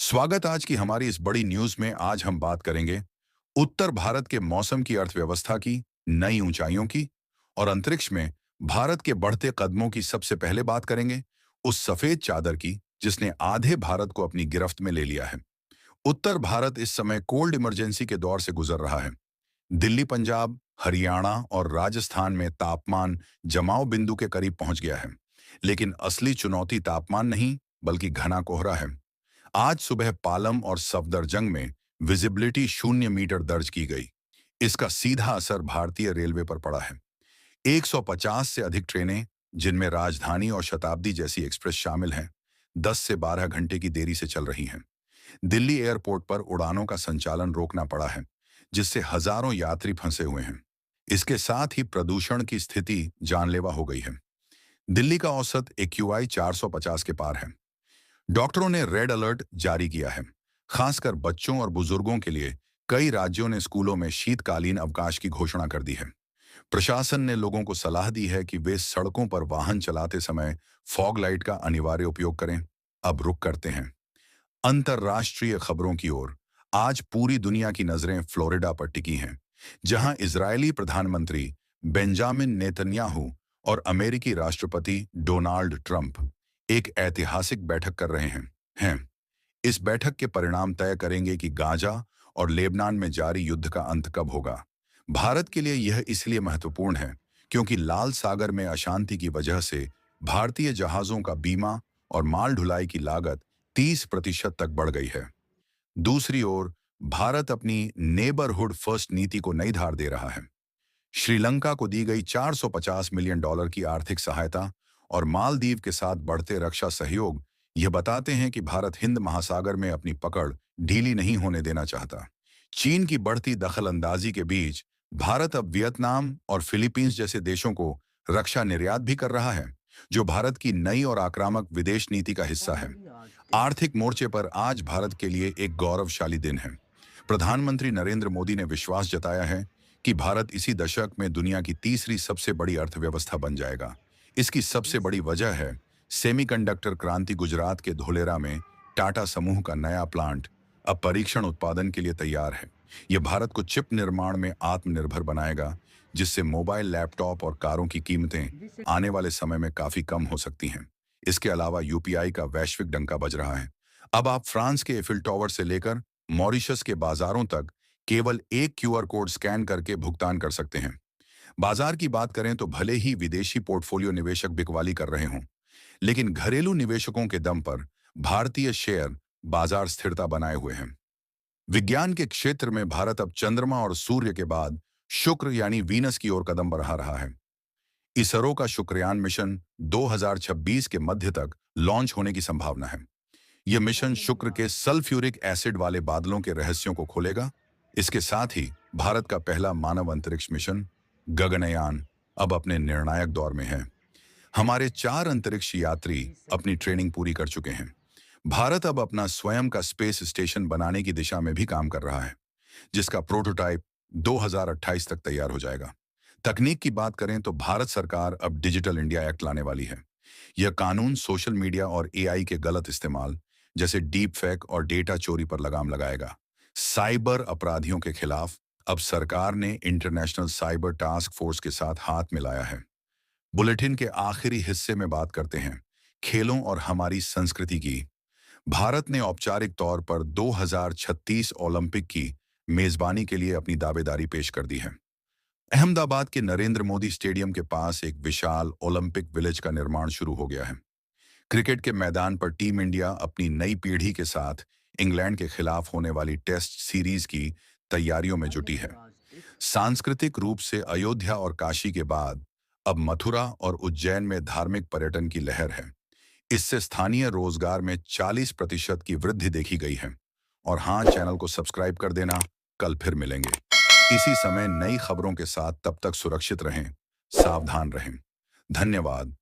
स्वागत आज की हमारी इस बड़ी न्यूज में। आज हम बात करेंगे उत्तर भारत के मौसम की, अर्थव्यवस्था की, नई ऊंचाइयों की और अंतरिक्ष में भारत के बढ़ते कदमों की। सबसे पहले बात करेंगे उस सफेद चादर की जिसने आधे भारत को अपनी गिरफ्त में ले लिया है। उत्तर भारत इस समय कोल्ड इमरजेंसी के दौर से गुजर रहा है। दिल्ली, पंजाब, हरियाणा और राजस्थान में तापमान जमाव बिंदु के करीब पहुंच गया है। लेकिन असली चुनौती तापमान नहीं, बल्कि घना कोहरा है। आज सुबह पालम और सफदरजंग में विजिबिलिटी 0 मीटर दर्ज की गई। इसका सीधा असर भारतीय रेलवे पर पड़ा है। 150 से अधिक ट्रेनें, जिनमें राजधानी और शताब्दी जैसी एक्सप्रेस शामिल हैं, 10 से 12 घंटे की देरी से चल रही हैं। दिल्ली एयरपोर्ट पर उड़ानों का संचालन रोकना पड़ा है, जिससे हजारों यात्री फंसे हुए हैं। इसके साथ ही प्रदूषण की स्थिति जानलेवा हो गई है। दिल्ली का औसत AQI 450 के पार है। डॉक्टरों ने रेड अलर्ट जारी किया है, खासकर बच्चों और बुजुर्गों के लिए। कई राज्यों ने स्कूलों में शीतकालीन अवकाश की घोषणा कर दी है। प्रशासन ने लोगों को सलाह दी है कि वे सड़कों पर वाहन चलाते समय फॉग लाइट का अनिवार्य उपयोग करें। अब रुक करते हैं अंतर्राष्ट्रीय खबरों की ओर। आज पूरी दुनिया की नजरें फ्लोरिडा पर टिकी हैं, जहां इजरायली प्रधानमंत्री बेंजामिन नेतन्याहू और अमेरिकी राष्ट्रपति डोनाल्ड ट्रंप एक ऐतिहासिक बैठक कर रहे हैं। इस बैठक के परिणाम तय करेंगे कि गाजा और लेबनान में जारी युद्ध का अंत कब होगा। भारत के लिए यह इसलिए महत्वपूर्ण है क्योंकि लाल सागर में अशांति की वजह से भारतीय जहाजों का बीमा और माल ढुलाई की लागत 30% तक बढ़ गई है। दूसरी ओर, भारत अपनी नेबरहुड फर्स्ट नीति को नई धार दे रहा है। श्रीलंका को दी गई $450 मिलियन की आर्थिक सहायता और मालदीव के साथ बढ़ते रक्षा सहयोग ये बताते हैं कि भारत हिंद महासागर में अपनी पकड़ ढीली नहीं होने देना चाहता। चीन की बढ़ती दखलंदाजी के बीच भारत अब वियतनाम और फिलीपींस जैसे देशों को रक्षा निर्यात भी कर रहा है, जो भारत की नई और आक्रामक विदेश नीति का हिस्सा है। आर्थिक मोर्चे पर आज भारत के लिए एक गौरवशाली दिन है। प्रधानमंत्री नरेंद्र मोदी ने विश्वास जताया है कि भारत इसी दशक में दुनिया की तीसरी सबसे बड़ी अर्थव्यवस्था बन जाएगा। इसकी सबसे बड़ी वजह है सेमीकंडक्टर क्रांति। गुजरात के धोलेरा में टाटा समूह का नया प्लांट अब परीक्षण उत्पादन के लिए तैयार है। यह भारत को चिप निर्माण में आत्मनिर्भर बनाएगा, जिससे मोबाइल, लैपटॉप और कारों की कीमतें आने वाले समय में काफी कम हो सकती हैं। इसके अलावा UPI का वैश्विक डंका बज रहा है। अब आप फ्रांस के एफिल टावर से लेकर मॉरिशस के बाजारों तक केवल एक QR कोड स्कैन करके भुगतान कर सकते हैं। बाजार की बात करें तो भले ही विदेशी पोर्टफोलियो निवेशक बिकवाली कर रहे हों, लेकिन घरेलू निवेशकों के दम पर भारतीय शेयर बाजार स्थिरता बनाए हुए हैं। विज्ञान के क्षेत्र में भारत अब चंद्रमा और सूर्य के बाद शुक्र यानी वीनस की ओर कदम बढ़ा रहा है। इसरो का शुक्रयान मिशन 2026 के मध्य तक लॉन्च होने की संभावना है। यह मिशन शुक्र के सल्फ्यूरिक एसिड वाले बादलों के रहस्यों को खोलेगा। इसके साथ ही भारत का पहला मानव अंतरिक्ष मिशन गगनयान अब अपने निर्णायक दौर में है। हमारे 4 अंतरिक्ष यात्री अपनी ट्रेनिंग पूरी कर चुके हैं। भारत अब अपना स्वयं का स्पेस स्टेशन बनाने की दिशा में भी काम कर रहा है, जिसका प्रोटोटाइप 2028 तक तैयार हो जाएगा। तकनीक की बात करें तो भारत सरकार अब डिजिटल इंडिया एक्ट लाने वाली है। यह कानून सोशल मीडिया और AI के गलत इस्तेमाल, जैसे डीप फेक और डेटा चोरी पर लगाम लगाएगा। साइबर अपराधियों के खिलाफ अब सरकार ने इंटरनेशनल साइबर टास्क फोर्स के साथ हाथ मिलाया है। बुलेटिन के आखिरी हिस्से में बात करते हैं खेलों और हमारी संस्कृति की। भारत ने औपचारिक तौर पर 2036 ओलंपिक की मेजबानी के लिए अपनी दावेदारी पेश कर दी है। अहमदाबाद के नरेंद्र मोदी स्टेडियम के पास एक विशाल ओलंपिक विलेज का निर्माण शुरू हो गया है। क्रिकेट के मैदान पर टीम इंडिया अपनी नई पीढ़ी के साथ इंग्लैंड के खिलाफ होने वाली टेस्ट सीरीज की तैयारियों में जुटी है। सांस्कृतिक रूप से अयोध्या और काशी के बाद अब मथुरा और उज्जैन में धार्मिक पर्यटन की लहर है। इससे स्थानीय रोजगार में 40% की वृद्धि देखी गई है। और हाँ, चैनल को सब्सक्राइब कर देना। कल फिर मिलेंगे इसी समय नई खबरों के साथ। तब तक सुरक्षित रहें, सावधान रहें। धन्यवाद।